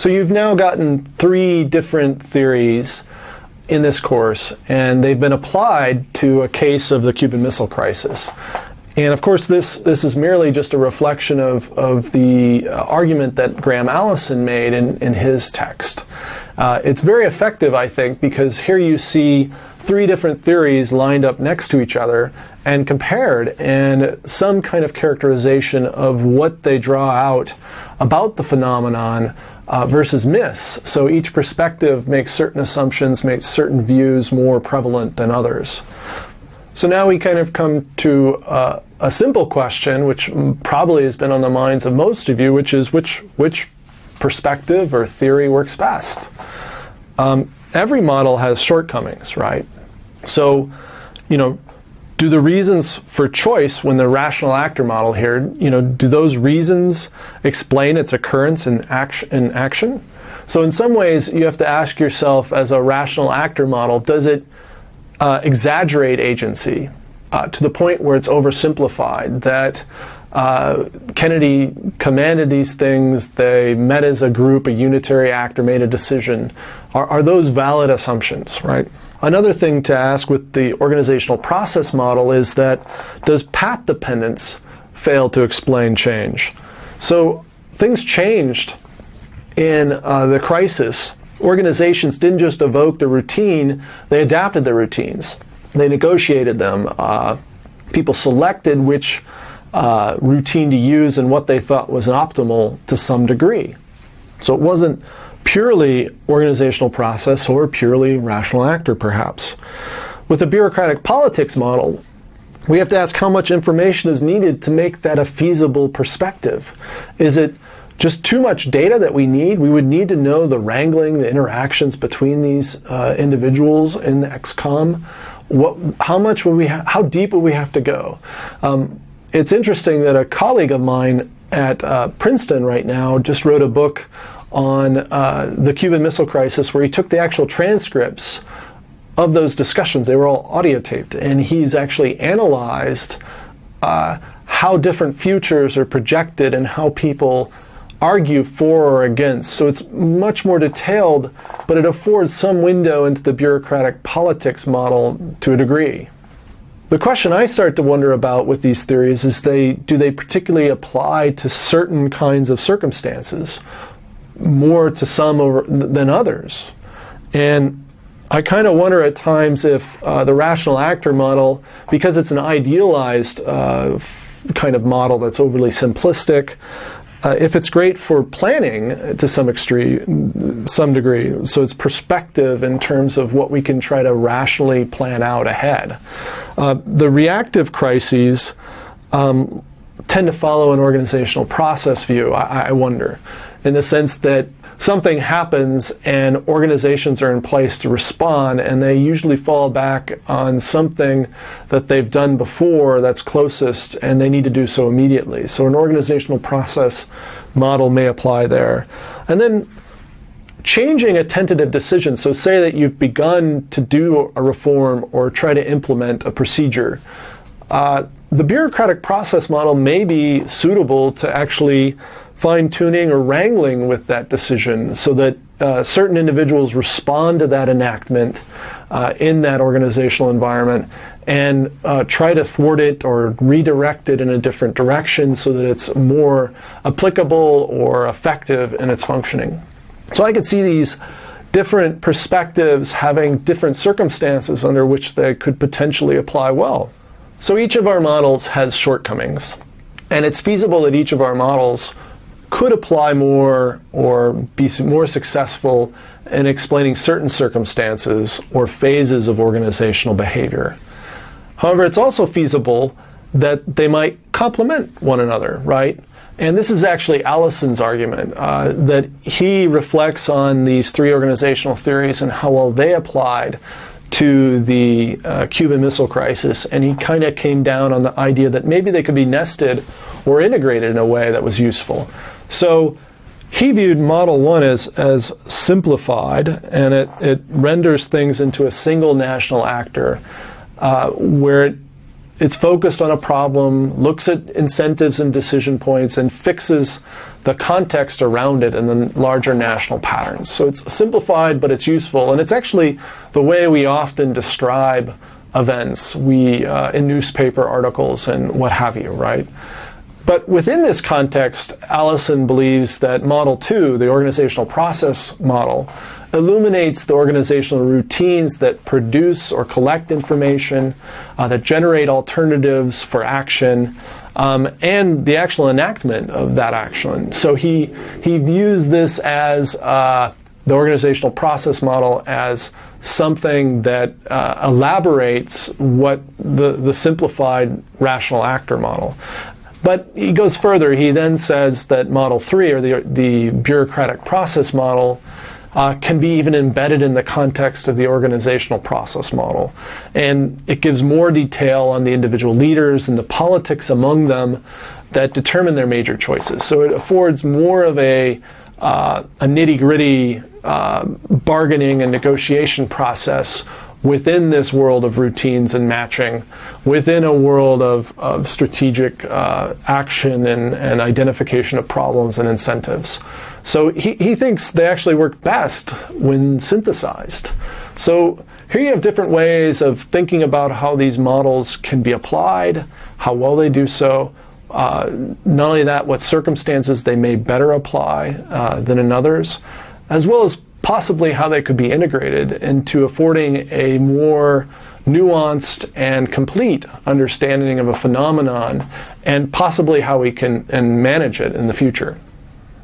So you've now gotten 3 different theories in this course, and they've been applied to a case of the Cuban Missile Crisis. And of course, this is merely just a reflection of the argument that Graham Allison made in his text. It's very effective, I think, because here you see 3 different theories lined up next to each other and compared, and some kind of characterization of what they draw out about the phenomenon versus myths. So each perspective makes certain assumptions, makes certain views more prevalent than others. So now we kind of come to a simple question, which probably has been on the minds of most of you, which is which perspective or theory works best? Every model has shortcomings, right? So, do the reasons for choice when the rational actor model here, do those reasons explain its occurrence in action? So in some ways, you have to ask yourself, as a rational actor model, does it exaggerate agency to the point where it's oversimplified, that Kennedy commanded these things, they met as a group, a unitary actor made a decision? Are those valid assumptions, right? Another thing to ask with the organizational process model is that, does path dependence fail to explain change? So things changed in the crisis. Organizations didn't just evoke the routine, they adapted their routines. They negotiated them. People selected which routine to use and what they thought was optimal to some degree. So it wasn't purely organizational process or purely rational actor, perhaps. With the bureaucratic politics model, we have to ask how much information is needed to make that a feasible perspective. Is it just too much data that we need? We would need to know the wrangling, the interactions between these individuals in the XCOM. How deep would we have to go? It's interesting that a colleague of mine at Princeton right now just wrote a book on the Cuban Missile Crisis, where he took the actual transcripts of those discussions. They were all audio taped, and he's actually analyzed how different futures are projected and how people argue for or against. So it's much more detailed, but it affords some window into the bureaucratic politics model to a degree. The question I start to wonder about with these theories is, do they particularly apply to certain kinds of circumstances, more to some than others? And I kind of wonder at times if the rational actor model, because it's an idealized kind of model that's overly simplistic, if it's great for planning to some degree, so it's perspective in terms of what we can try to rationally plan out ahead. The reactive crises tend to follow an organizational process view, I wonder, in the sense that something happens and organizations are in place to respond, and they usually fall back on something that they've done before that's closest, and they need to do so immediately. So an organizational process model may apply there. And then changing a tentative decision, so say that you've begun to do a reform or try to implement a procedure, the bureaucratic process model may be suitable to actually fine-tuning or wrangling with that decision, so that certain individuals respond to that enactment in that organizational environment and try to thwart it or redirect it in a different direction so that it's more applicable or effective in its functioning. So I could see these different perspectives having different circumstances under which they could potentially apply well. So each of our models has shortcomings, and it's feasible that each of our models could apply more or be more successful in explaining certain circumstances or phases of organizational behavior. However, it's also feasible that they might complement one another, right? And this is actually Allison's argument, that he reflects on these 3 organizational theories and how well they applied to the Cuban Missile Crisis, and he kind of came down on the idea that maybe they could be nested or integrated in a way that was useful. So he viewed Model 1 as simplified, and it renders things into a single national actor, where it's focused on a problem, looks at incentives and decision points, and fixes the context around it and the larger national patterns. So it's simplified, but it's useful, and it's actually the way we often describe events in newspaper articles and what have you, right? But within this context, Allison believes that Model 2, the organizational process model, illuminates the organizational routines that produce or collect information, that generate alternatives for action, and the actual enactment of that action. So he views this as the organizational process model as something that elaborates what the simplified rational actor model. But he goes further. He then says that Model 3, or the bureaucratic process model, can be even embedded in the context of the organizational process model. And it gives more detail on the individual leaders and the politics among them that determine their major choices. So it affords more of a nitty-gritty bargaining and negotiation process within this world of routines and matching, within a world of strategic action and identification of problems and incentives. So he thinks they actually work best when synthesized. So here you have different ways of thinking about how these models can be applied, how well they do so. Not only that, what circumstances they may better apply than in others, as well as possibly how they could be integrated into affording a more nuanced and complete understanding of a phenomenon, and possibly how we can manage it in the future.